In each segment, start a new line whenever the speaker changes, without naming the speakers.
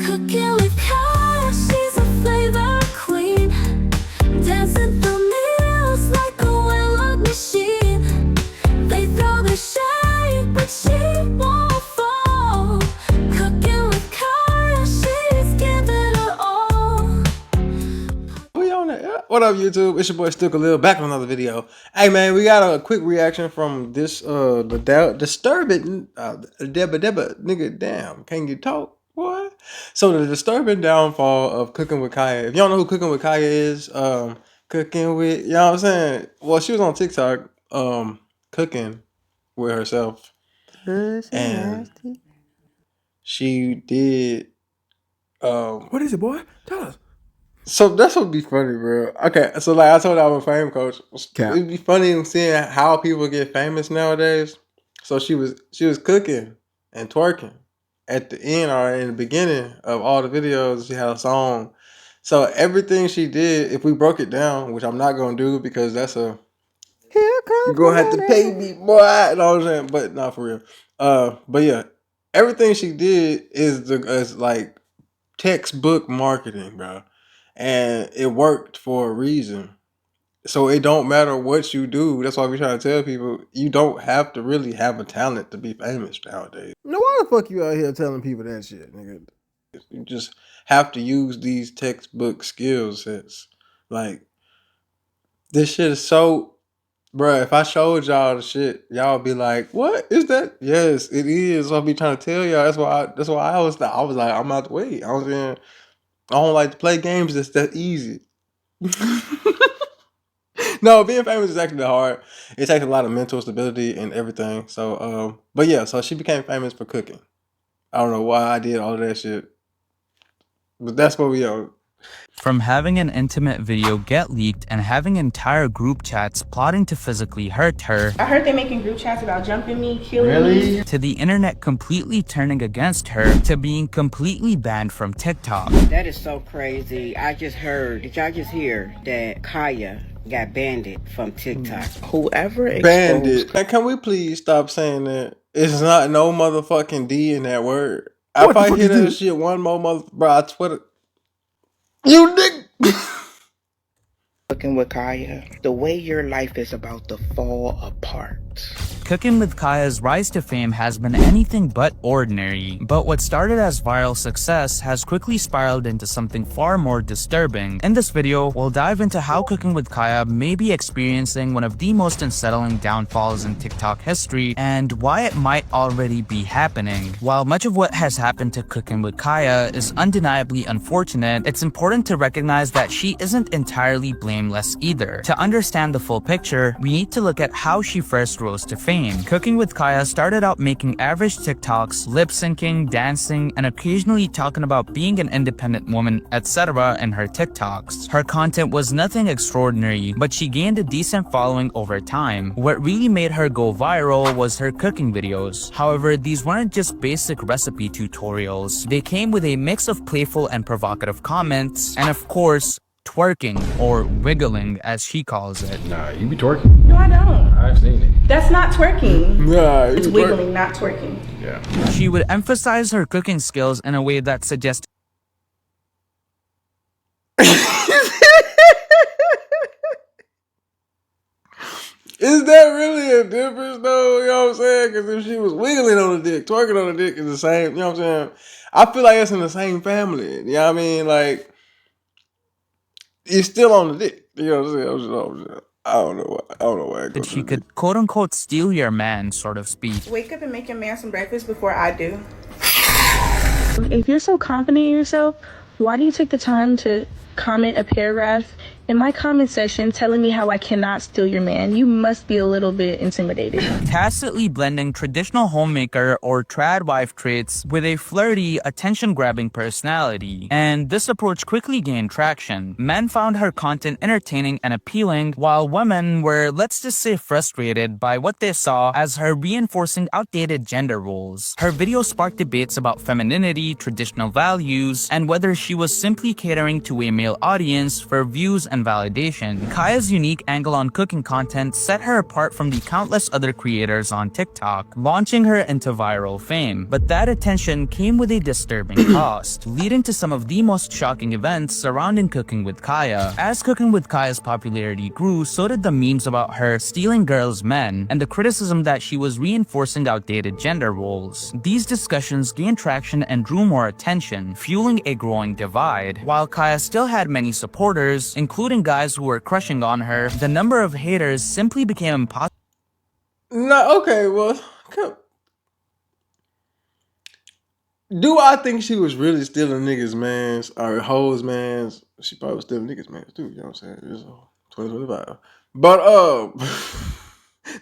Cooking with Kaya, she's a flavor queen. Dancing through meals like a well-oiled machine. They throw the shade, but she won't fall. Cooking with Kaya, she's giving her all.
We on it. What up, YouTube? It's your boy Still Khalil back on another video. Hey man, we got a quick reaction from this the disturbing Debba nigga, damn, can you talk, boy? So the disturbing downfall of Cooking with Kaya. If y'all know who Cooking with Kaya is, cooking with, you know what I'm saying? Well, she was on TikTok cooking with herself. And she did
What is it, boy? Tell us.
so that's what would be funny, bro. Okay, so like I told you, I'm a fame coach.
Cap.
It'd be funny seeing how people get famous nowadays. So she was cooking and twerking at the end or in the beginning of all the videos. She had a song. So everything she did, if we broke it down, which I'm not gonna do because that's a
Here comes
you're gonna have to pay me, boy. You know what I'm saying? But not for real. But yeah, everything she did is like textbook marketing, bro. And it worked for a reason. So it don't matter what you do. That's why we try to tell people you don't have to really have a talent to be famous nowadays.
No, why the fuck you out here telling people that shit, nigga?
You just have to use these textbook skill sets. Like this shit is so, bruh, if I showed y'all the shit, y'all be like, "What is that?" Yes, it is. I'll be trying to tell y'all. That's why I was like, I'm out the way. I was saying I don't like to play games that's that easy. No, being famous is actually hard. It takes a lot of mental stability and everything. So, but yeah, so she became famous for cooking. I don't know why I did all of that shit, but that's what we are.
From having an intimate video get leaked and having entire group chats plotting to physically hurt her,
I heard they making group chats about jumping me, killing me.
to the internet completely turning against her, to being completely banned from TikTok.
That is so crazy. I just heard, did y'all just hear that Kaya got banned from TikTok? Whoever
Banned
exposed...
it. And can we please stop saying that? It's not no motherfucking D in that word. If I hear that shit one more bro, I Twitter. You nigga.
Cooking with Kaya, the way your life is about to fall apart.
Cooking with Kaya's rise to fame has been anything but ordinary, but what started as viral success has quickly spiraled into something far more disturbing. In this video, we'll dive into how Cooking with Kaya may be experiencing one of the most unsettling downfalls in TikTok history and why it might already be happening. While much of what has happened to Cooking with Kaya is undeniably unfortunate, it's important to recognize that she isn't entirely blameless either. To understand the full picture, we need to look at how she first rose to fame. Cooking with Kaya started out making average TikToks, lip-syncing, dancing, and occasionally talking about being an independent woman, etc. in her TikToks. Her content was nothing extraordinary, but she gained a decent following over time. What really made her go viral was her cooking videos. However, these weren't just basic recipe tutorials. They came with a mix of playful and provocative comments, and of course, twerking, or wiggling as she calls it.
Nah, you be twerking.
No, I don't.
I've seen it.
That's not twerking.
Nah,
It's wiggling, not twerking.
Yeah.
She would emphasize her cooking skills in a way that suggests
Is that really a difference though? You know what I'm saying? Because if she was wiggling on the dick, twerking on the dick is the same. You know what I'm saying? I feel like it's in the same family. You know what I mean? Like, you're still on the dick. You know what I'm saying? I don't know why.
that she could quote-unquote steal your man, sort of speak.
Wake up and make your man some breakfast before I do.
If you're so confident in yourself, why do you take the time to comment a paragraph in my comment section telling me how I cannot steal your man? You must be a little bit intimidated.
Tacitly blending traditional homemaker or trad wife traits with a flirty, attention-grabbing personality. And this approach quickly gained traction. Men found her content entertaining and appealing, while women were, let's just say, frustrated by what they saw as her reinforcing outdated gender roles. Her video sparked debates about femininity, traditional values, and whether she was simply catering to a male audience for views and and validation. Kaya's unique angle on cooking content set her apart from the countless other creators on TikTok, launching her into viral fame. But that attention came with a disturbing cost, leading to some of the most shocking events surrounding Cooking with Kaya. As Cooking with Kaya's popularity grew, so did the memes about her stealing girls' men and the criticism that she was reinforcing outdated gender roles. These discussions gained traction and drew more attention, fueling a growing divide. While Kaya still had many supporters, including guys who were crushing on her, the number of haters simply became impossible.
No, okay, well, do I think she was really stealing niggas' mans or hoes' mans? She probably was stealing niggas' mans too, you know what I'm saying? It's 2025. But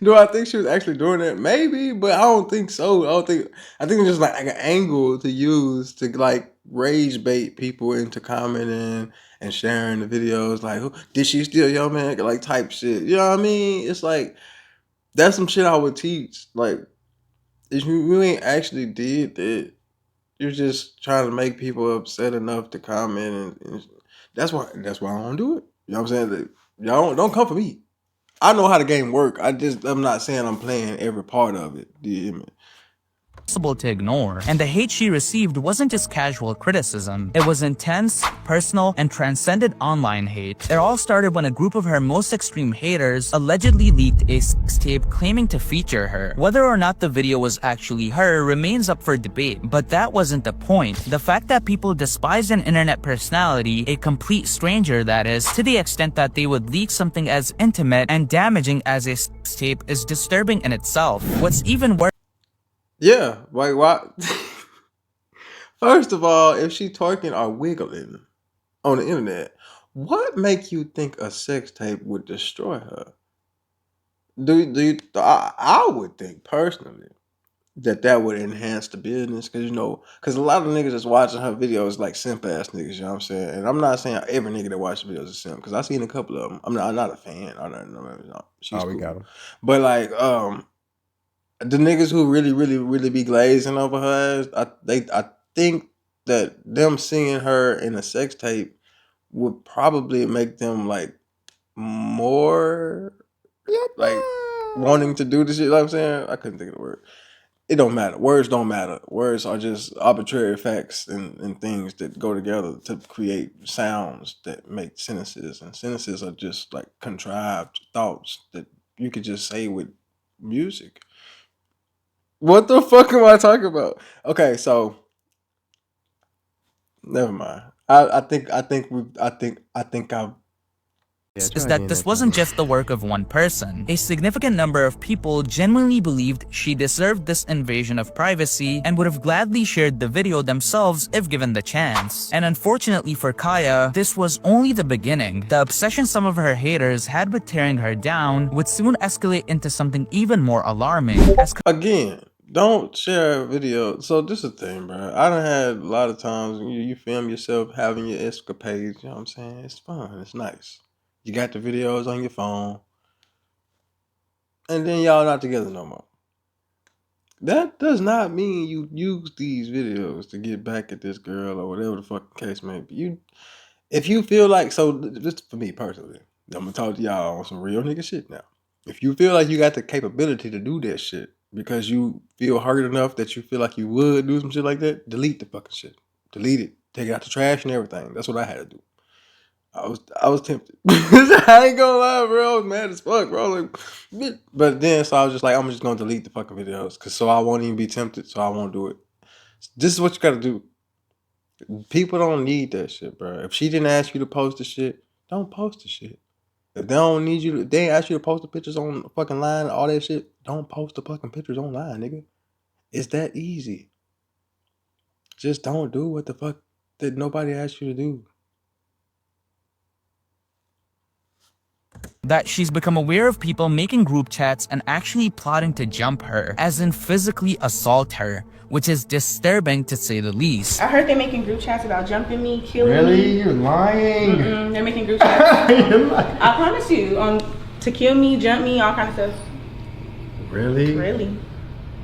do I think she was actually doing that? Maybe, but I don't think so. I think it's just like an angle to use to like rage bait people into commenting and sharing the videos. Like, did she steal your man? Like type shit. You know what I mean? It's like that's some shit I would teach. Like, if you ain't actually did that, you're just trying to make people upset enough to comment, and that's why I don't do it. You know what I'm saying? Like, y'all don't come for me. I know how the game work. I'm not saying I'm playing every part of it. Do you hear me?
To ignore, and the hate she received wasn't just casual criticism. It was intense, personal, and transcended online hate. It all started when a group of her most extreme haters allegedly leaked a sex tape claiming to feature her. Whether or not the video was actually her remains up for debate, but that wasn't the point. The fact that people despise an internet personality, a complete stranger that is, to the extent that they would leak something as intimate and damaging as a sex tape is disturbing in itself. What's even worse,
Yeah, like why? First of all, if she twerking or wiggling on the internet, what make you think a sex tape would destroy her? I would think personally that would enhance the business, because a lot of niggas that's watching her videos like simp ass niggas. You know what I'm saying? And I'm not saying every nigga that watches videos is simp, because I seen a couple of them. I'm not a fan. No, she's
we
cool.
got 'em.
But like the niggas who really be glazing over her ass, I think that them seeing her in a sex tape would probably make them like more like wanting to do this shit. You know what I'm saying? I couldn't think of the word. It don't matter. Words don't matter. Words are just arbitrary facts and things that go together to create sounds that make sentences. And sentences are just like contrived thoughts that you could just say with music. What the fuck am I talking about? Okay, so never mind. I think I've
is that this wasn't just the work of one person. A significant number of people genuinely believed she deserved this invasion of privacy and would have gladly shared the video themselves if given the chance. And unfortunately for Kaya, this was only the beginning. The obsession some of her haters had with tearing her down would soon escalate into something even more alarming.
Again, don't share a video. So this is the thing, bro. I done had a lot of times you film yourself having your escapades. You know what I'm saying? It's fun. It's nice. You got the videos on your phone, and then y'all not together no more. That does not mean you use these videos to get back at this girl or whatever the fucking case may be. If you feel like, so this for me personally, I'm gonna talk to y'all on some real nigga shit now. If you feel like you got the capability to do that shit because you feel hurt enough that you feel like you would do some shit like that, delete the fucking shit. Delete it. Take it out the trash and everything. That's what I had to do. I was tempted. I ain't gonna lie, bro. I was mad as fuck, bro. Like, but then so I was just like, I'm just gonna delete the fucking videos, so I won't even be tempted. So I won't do it. This is what you gotta do. People don't need that shit, bro. If she didn't ask you to post the shit, don't post the shit. If they don't need you, if they ain't ask you to post the pictures on the fucking line, all that shit, don't post the fucking pictures online, nigga. It's that easy. Just don't do what the fuck that nobody asked you to do.
That she's become aware of people making group chats and actually plotting to jump her, as in physically assault her, which is disturbing to say the least.
I heard they're making group chats about jumping me, killing me.
Really? You're lying.
They're making group chats. I promise you, to kill me, jump me, all kind of stuff.
Really?
Really?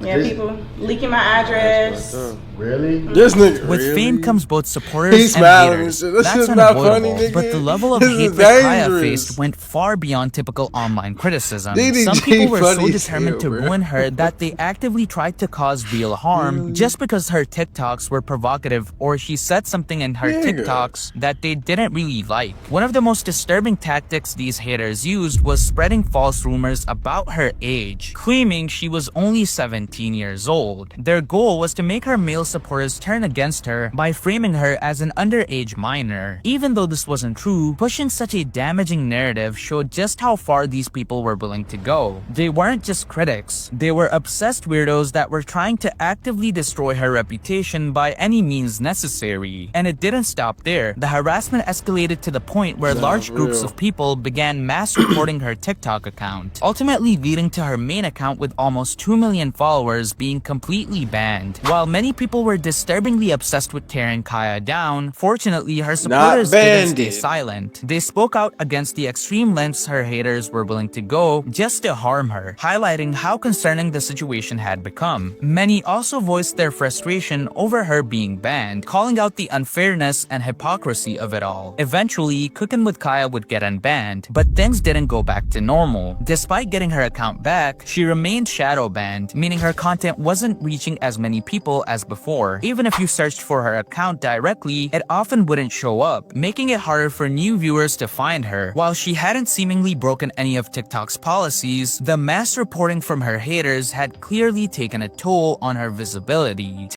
Yeah, people leaking my address.
Really?
This nigga
With
really?
fame comes both supporters
He's
and
smiling and
haters.
shit. This
That's
shit's not
unavoidable.
funny, nigga.
But the level of
This
hate
is
that Kaya
dangerous.
faced went far beyond typical online criticism.
DDG
Some people were so
funny as
determined
hell,
to
bro.
ruin her that they actively tried to cause real harm just because her TikToks were provocative or she said something in her
Nigga.
TikToks that they didn't really like. One of the most disturbing tactics these haters used was spreading false rumors about her age, claiming she was only 17 years old. Their goal was to make her male supporters turn against her by framing her as an underage minor. Even though this wasn't true, pushing such a damaging narrative showed just how far these people were willing to go. They weren't just critics, they were obsessed weirdos that were trying to actively destroy her reputation by any means necessary. And it didn't stop there. The harassment escalated to the point where large groups
real.
of people began mass reporting her TikTok account, ultimately leading to her main account with almost 2 million followers being completely banned. While many people were disturbingly obsessed with tearing Kaya down, fortunately her supporters didn't stay
banded.
silent. They spoke out against the extreme lengths her haters were willing to go just to harm her, highlighting how concerning the situation had become. Many also voiced their frustration over her being banned, calling out the unfairness and hypocrisy of it all. Eventually, Cookin' with Kaya would get unbanned, but things didn't go back to normal. Despite getting her account back, she remained shadow banned, meaning her content wasn't reaching as many people as before. Even if you searched for her account directly, it often wouldn't show up, making it harder for new viewers to find her. While she hadn't seemingly broken any of TikTok's policies, the mass reporting from her haters had clearly taken a toll on her visibility.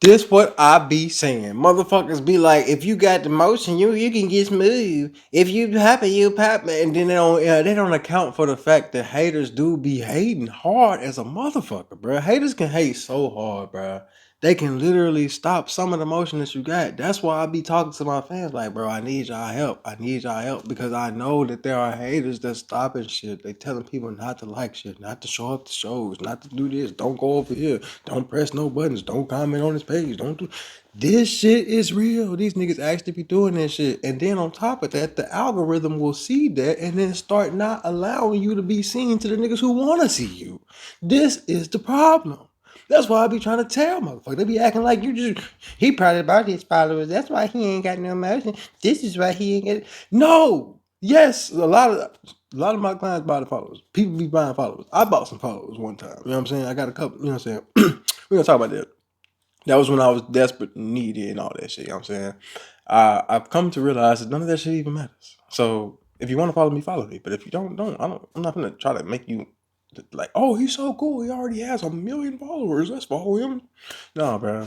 This what I be saying. Motherfuckers be like, if you got the motion, you can get smooth. If you happy, you pop. And then they don't account for the fact that haters do be hating hard as a motherfucker, bro. Haters can hate so hard, bro. They can literally stop some of the motion that you got. That's why I be talking to my fans like, bro, I need y'all help. I need y'all help because I know that there are haters that stopping shit. They telling people not to like shit, not to show up to shows, not to do this. Don't go over here. Don't press no buttons. Don't comment on this page. Don't do this shit is real. These niggas actually be doing this shit. And then on top of that, the algorithm will see that and then start not allowing you to be seen to the niggas who want to see you. This is the problem. That's why I be trying to tell motherfuckers. They be acting like you just, he probably about his followers. That's why he ain't got no emotion. This is why he ain't get it. No. Yes, a lot of my clients buy the followers. People be buying followers. I bought some followers one time. You know what I'm saying? I got a couple, you know what I'm saying? We're gonna talk about that. That was when I was desperate and needy and all that shit. You know what I'm saying? I've come to realize that none of that shit even matters. So if you want to follow me, follow me. But if you don't. I'm not gonna try to make you like, oh, he's so cool. He already has 1 million followers. Let's follow him. No, bro.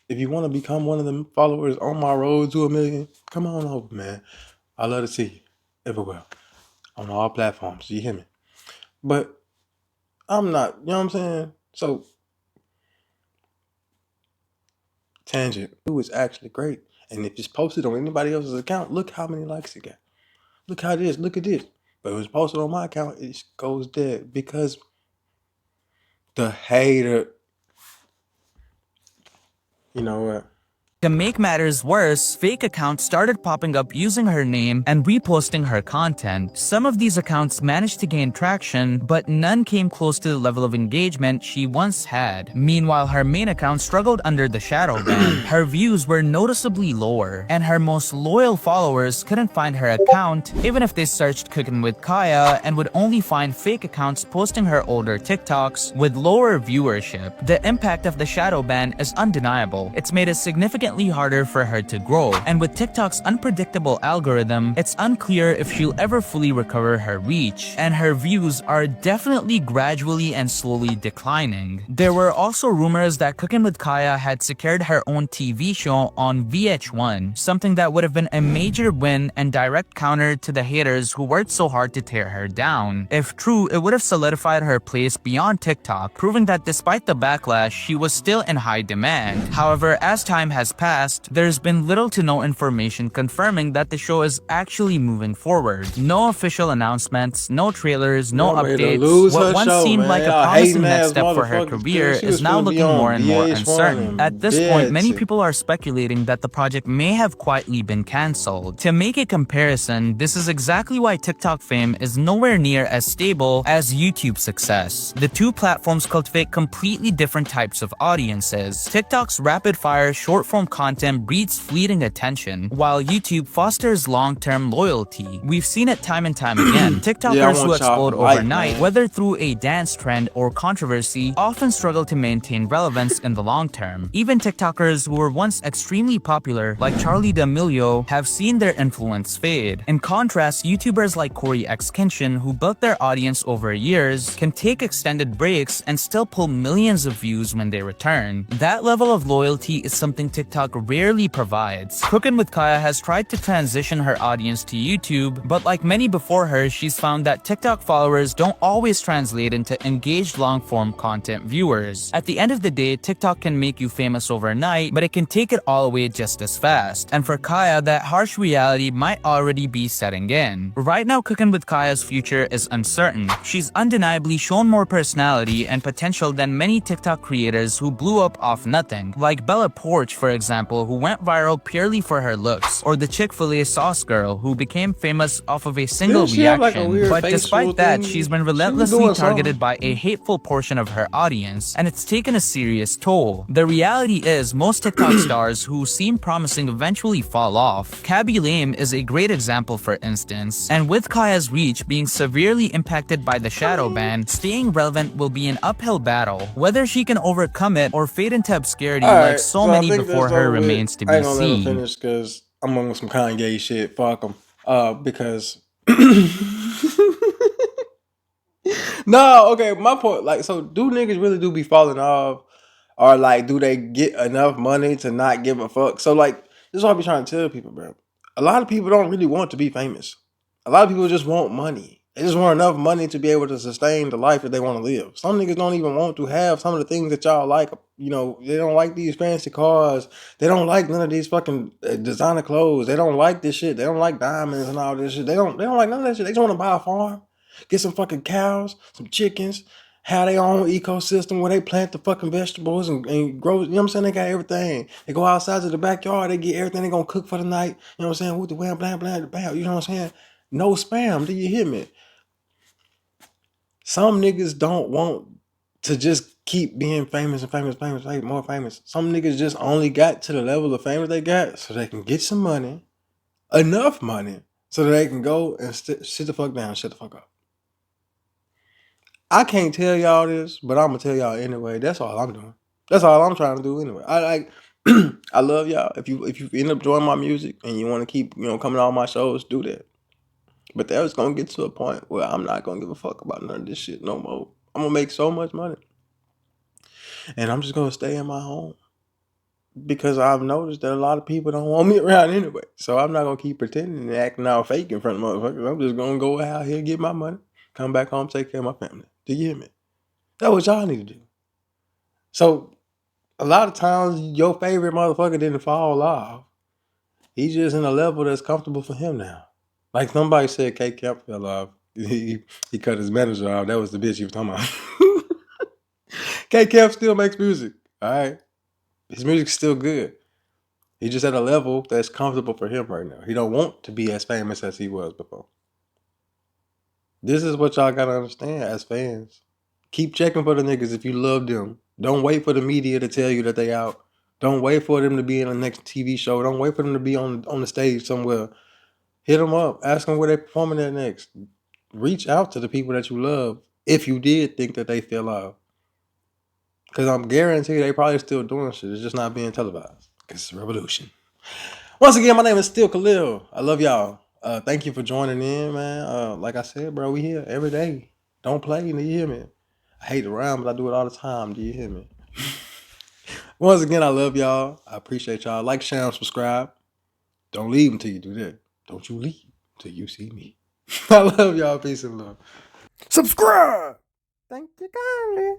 If you want to become one of them followers on my road to 1 million, come on over, man. I love to see you everywhere on all platforms. You hear me? But I'm not. You know what I'm saying? So tangent. It was actually great. And if it's posted on anybody else's account, look how many likes it got. Look how this. Look at this. But if it's posted on my account, it goes dead because the hater. You know what?
To make matters worse, fake accounts started popping up using her name and reposting her content. Some of these accounts managed to gain traction, but none came close to the level of engagement she once had. Meanwhile, her main account struggled under the shadow ban. Her views were noticeably lower, and her most loyal followers couldn't find her account even if they searched Cookin' with Kaya and would only find fake accounts posting her older TikToks with lower viewership. The impact of the shadow ban is undeniable. It's made a significant harder for her to grow, and with TikTok's unpredictable algorithm, it's unclear if she'll ever fully recover her reach, and her views are definitely gradually and slowly declining. There were also rumors that Cookin' with Kaya had secured her own TV show on VH1, something that would have been a major win and direct counter to the haters who worked so hard to tear her down. If true, it would have solidified her place beyond TikTok, proving that despite the backlash, she was still in high demand. However, as time has passed, there's been little to no information confirming that the show is actually moving forward. No official announcements, no trailers, no
Y'all made her
updates.
lose
What
her
once
show,
seemed
man.
like a
Y'all
promising
hating
next
ass
step for her
motherfuckers,
career
cause she
is
was
now
supposed to be
looking
on
more and more
VH1
uncertain.
and
At this point, many
Betsy.
people are speculating that the project may have quietly been cancelled. To make a comparison, this is exactly why TikTok fame is nowhere near as stable as YouTube success. The two platforms cultivate completely different types of audiences. TikTok's rapid-fire short-form content breeds fleeting attention, while YouTube fosters long-term loyalty. We've seen it time and time again. TikTokers who explode overnight, whether through a dance trend or controversy, often struggle to maintain relevance in the long term. Even TikTokers who were once extremely popular, like Charli D'Amelio, have seen their influence fade. In contrast, YouTubers like Corey X Kinshin, who built their audience over years, can take extended breaks and still pull millions of views when they return. That level of loyalty is something TikTok rarely provides. Cookin' with Kaya has tried to transition her audience to YouTube, but like many before her, she's found that TikTok followers don't always translate into engaged long-form content viewers. At the end of the day, TikTok can make you famous overnight, but it can take it all away just as fast. And for Kaya, that harsh reality might already be setting in. Right now, Cookin' with Kaya's future is uncertain. She's undeniably shown more personality and potential than many TikTok creators who blew up off nothing, like Bella Porch, for example, who went viral purely for her looks, or the Chick-fil-A sauce girl, who became famous off of a single reaction. But despite that, she's been relentlessly targeted by a hateful portion of her audience, and it's taken a serious toll. The reality is, most TikTok stars who seem promising eventually fall off. Cabby Lame is a great example, for instance, and with Kaya's reach being severely impacted by the shadow ban, staying relevant will be an uphill battle. Whether she can overcome it or fade into obscurity like so many before her remains to be seen.
I ain't gonna let him finish because I'm on some Kanye shit. Fuck him. Because no, okay, my point, like, so do niggas really do be falling off? Or like, do they get enough money to not give a fuck? So like, this is what I be trying to tell people, bro. A lot of people don't really want to be famous. A lot of people just want money. They just want enough money to be able to sustain the life that they want to live. Some niggas don't even want to have some of the things that y'all like. You know, they don't like these fancy cars. They don't like none of these fucking designer clothes. They don't like this shit. They don't like diamonds and all this shit. They don't like none of that shit. They just want to buy a farm, get some fucking cows, some chickens, have their own ecosystem where they plant the fucking vegetables and grow. You know what I'm saying? They got everything. They go outside to the backyard. They get everything they gonna cook for the night. You know what I'm saying? With the wham, blam, blam, blam. You know what I'm saying? No spam. Do you hear me? Some niggas don't want to just keep being famous and famous, more famous. Some niggas just only got to the level of famous they got so they can get some money, enough money, so that they can go and sit the fuck down, shut the fuck up. I can't tell y'all this, but I'm gonna tell y'all anyway. That's all I'm doing. That's all I'm trying to do anyway. I like, I love y'all. If you end up joining my music and you want to keep coming to all my shows, do that. But that was gonna get to a point where I'm not gonna give a fuck about none of this shit no more. I'm gonna make so much money, and I'm just gonna stay in my home because I've noticed that a lot of people don't want me around anyway. So I'm not gonna keep pretending and acting all fake in front of motherfuckers. I'm just gonna go out here, get my money, come back home, take care of my family. Do you hear me? That's what y'all need to do. So a lot of times your favorite motherfucker didn't fall off. He's just in a level that's comfortable for him now. Like somebody said, K Kemp fell off. He cut his manager off. That was the bitch he was talking about. K Kemp still makes music. All right. His music's still good. He's just at a level that's comfortable for him right now. He don't want to be as famous as he was before. This is what y'all gotta understand as fans. Keep checking for the niggas if you love them. Don't wait for the media to tell you that they out. Don't wait for them to be in the next TV show. Don't wait for them to be on the stage somewhere. Hit them up. Ask them where they're performing at next. Reach out to the people that you love if you did think that they fell off. Because I'm guaranteed they probably still doing shit. It's just not being televised. Because it's a revolution. Once again, my name is still Khalil. I love y'all. Thank you for joining in, man. Like I said, bro, we here every day. Don't play. Do you hear me? I hate to rhyme, but I do it all the time. Do you hear me? Once again, I love y'all. I appreciate y'all. Like, share, and subscribe. Don't leave until you do that. Don't you leave until you see me. I love y'all. Peace and love.
Subscribe. Thank you kindly.